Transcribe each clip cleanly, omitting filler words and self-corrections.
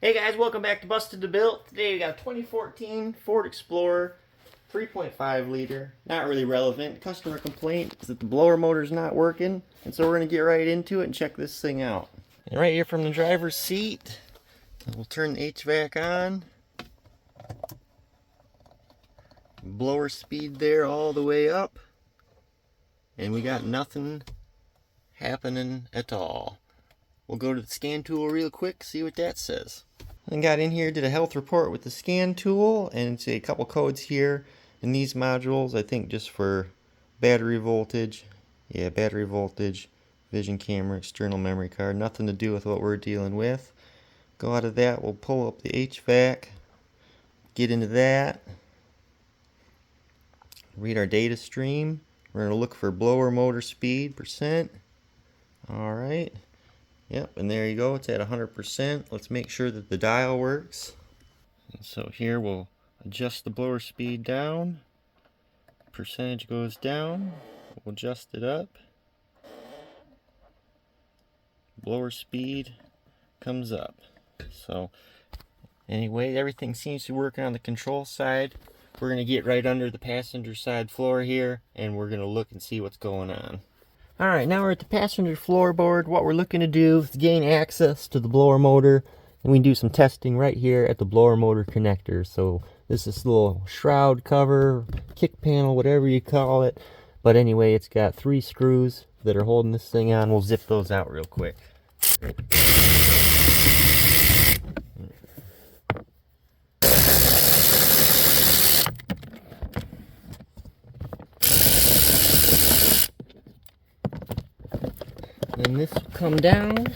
Hey guys, welcome back to Busted to Built. Today we got a 2014 Ford Explorer 3.5 liter. Not really relevant. Customer complaint is that the blower motor's not working, and so we're going to get right into it and check this thing out. And right here from the driver's seat, we'll turn the HVAC on. Blower speed there all the way up, and we got nothing happening at all. We'll go to the scan tool real quick, see what that says. I got in here, did a health report with the scan tool, and see a couple codes here in these modules, I think just for battery voltage. Yeah, battery voltage, vision camera, external memory card, nothing to do with what we're dealing with. Go out of that, we'll pull up the HVAC, get into that, read our data stream. We're going to look for blower motor speed %. Alright. Yep, and there you go, it's at 100%. Let's make sure that the dial works. And so here we'll adjust the blower speed down. Percentage goes down. We'll adjust it up. Blower speed comes up. So anyway, everything seems to be working on the control side. We're going to get right under the passenger side floor here, and we're going to look and see what's going on. Alright, now we're at the passenger floorboard. What we're looking to do is gain access to the blower motor, and we can do some testing right here at the blower motor connector. So this is a little shroud cover, kick panel, whatever you call it. But anyway, it's got 3 screws that are holding this thing on. We'll zip those out real quick. And this will come down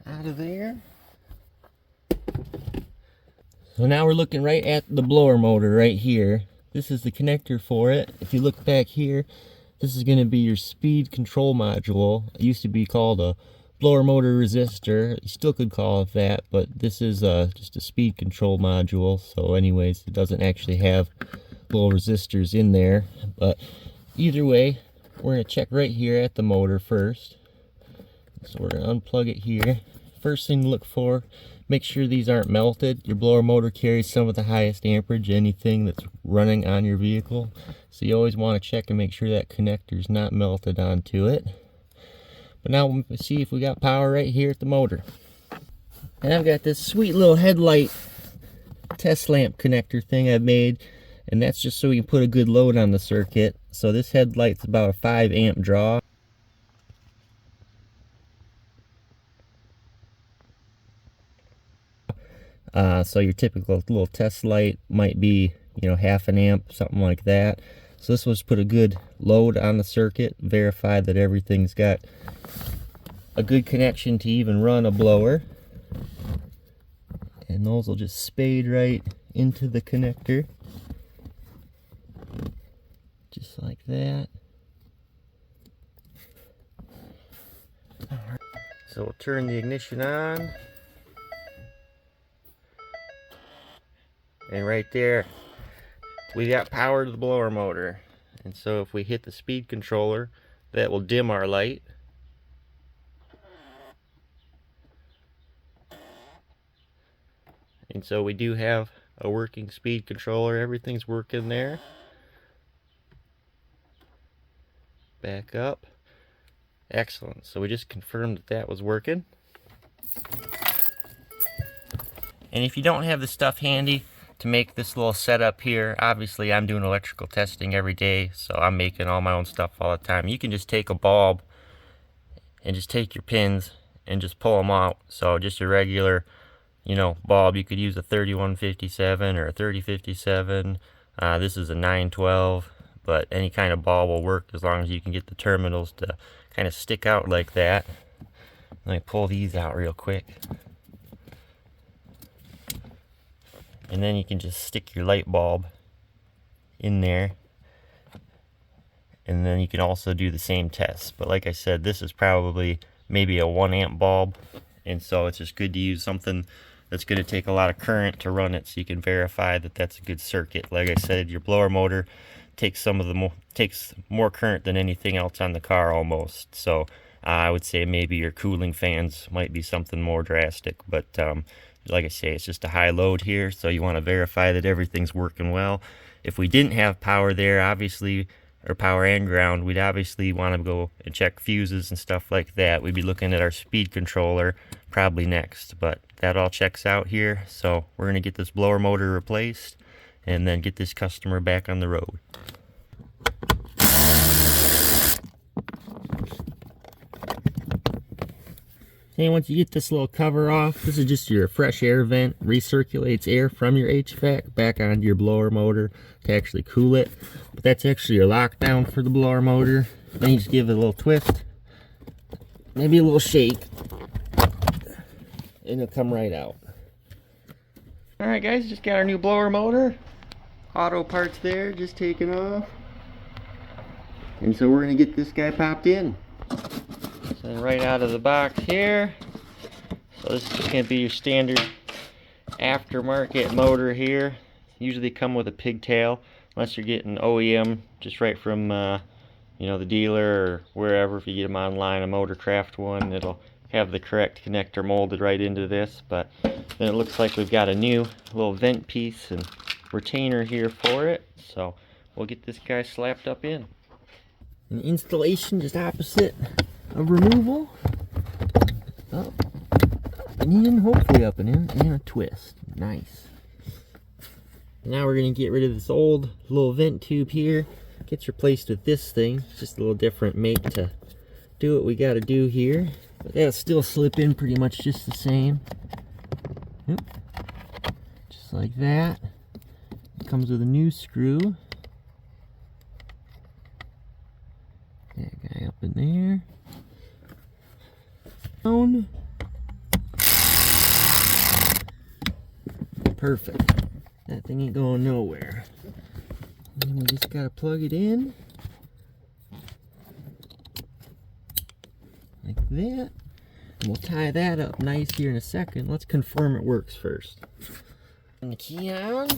out of there. So now we're looking right at the blower motor right here. This is the connector for it. If you look back here, this is going to be your speed control module. It used to be called a blower motor resistor. You still could call it that, but this is just a speed control module. So anyways, it doesn't actually have little resistors in there. But either way, we're going to check right here at the motor first. So we're going to unplug it here. First thing to look for, make sure these aren't melted. Your blower motor carries some of the highest amperage, anything that's running on your vehicle. So you always want to check and make sure that connector's not melted onto it. But now we'll see if we got power right here at the motor. And I've got this sweet little headlight test lamp connector thing I've made. And that's just so we can put a good load on the circuit. So this headlight's about a 5 amp draw. So your typical little test light might be, you know, half an amp, something like that. So this was put a good load on the circuit, verify that everything's got a good connection to even run a blower. And those will just spade right into the connector. Just like that. Alright. So we'll turn the ignition on. And right there, we got power to the blower motor. And so if we hit the speed controller, that will dim our light. And so we do have a working speed controller. Everything's working there. Back up. Excellent. So we just confirmed that that was working. And if you don't have the stuff handy to make this little setup here, obviously I'm doing electrical testing every day, so I'm making all my own stuff all the time. You can just take a bulb and just take your pins and just pull them out. So just a regular, you know, bulb. You could use a 3157 or a 3057. This is a 912, but any kind of bulb will work as long as you can get the terminals to kind of stick out like that. Let me pull these out real quick. And then you can just stick your light bulb in there. And then you can also do the same test. But like I said, this is probably maybe a 1 amp bulb. And so it's just good to use something that's going to take a lot of current to run it, so you can verify that that's a good circuit. Like I said, your blower motor takes takes more current than anything else on the car almost. So I would say maybe your cooling fans might be something more drastic, but like I say, it's just a high load here, so you want to verify that everything's working well. If we didn't have power there, obviously, or power and ground, we'd obviously want to go and check fuses and stuff like that. We'd be looking at our speed controller probably next, but that all checks out here. So we're going to get this blower motor replaced and then get this customer back on the road. And once you get this little cover off, this is just your fresh air vent. Recirculates air from your HVAC back onto your blower motor to actually cool it. But that's actually your lockdown for the blower motor. Then you just give it a little twist, maybe a little shake, and it'll come right out. Alright guys, just got our new blower motor. Auto parts there, just taken off. And so we're going to get this guy popped in. And right out of the box here. So this is just going to be your standard aftermarket motor here. Usually come with a pigtail, unless you're getting OEM just right from you know, the dealer or wherever. If you get them online, a Motorcraft one, it'll have the correct connector molded right into this. But then it looks like we've got a new little vent piece and retainer here for it. So we'll get this guy slapped up in. And installation just opposite of removal. Up and in, hopefully up and in, and a twist. Nice. Now we're going to get rid of this old little vent tube here. Gets replaced with this thing. It's just a little different make to do what we got to do here. But that'll still slip in pretty much just the same. Yep. Just like that. It comes with a new screw. That guy up in there. Perfect. That thing ain't going nowhere. And we just gotta plug it in like that. And we'll tie that up nice here in a second. Let's confirm it works first. Turn the key on.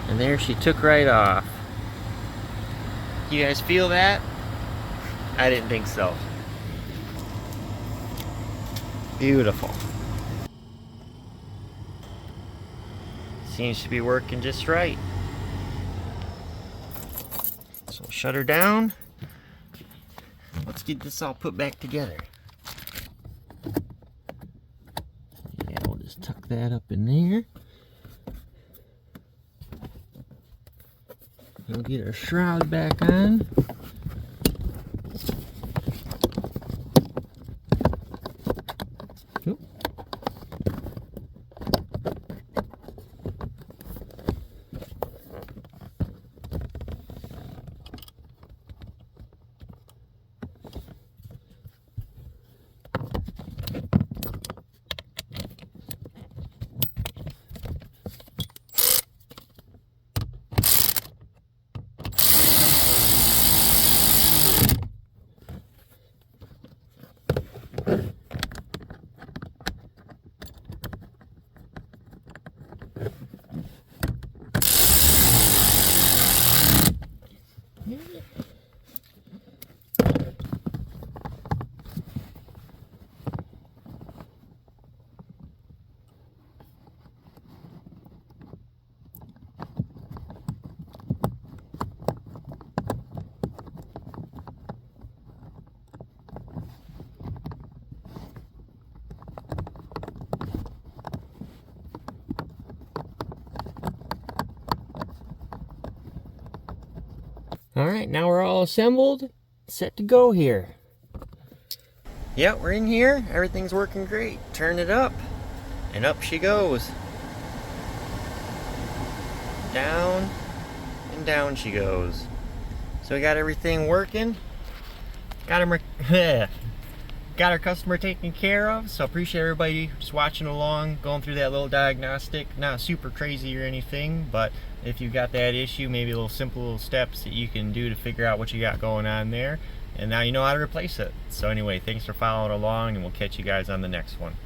And there she took right off. You guys feel that? I didn't think so. Beautiful. Seems to be working just right. So we'll shut her down. Let's get this all put back together. Yeah, we'll just tuck that up in there. We'll get our shroud back on. Oop. Alright, now we're all assembled, set to go here. Yep, we're in here, everything's working great. Turn it up, and up she goes. Down, and down she goes. So we got everything working. Got our customer taken care of, so appreciate everybody just watching along, going through that little diagnostic. Not super crazy or anything, but if you've got that issue, maybe little simple little steps that you can do to figure out what you got going on there, and now you know how to replace it. So anyway, thanks for following along, and we'll catch you guys on the next one.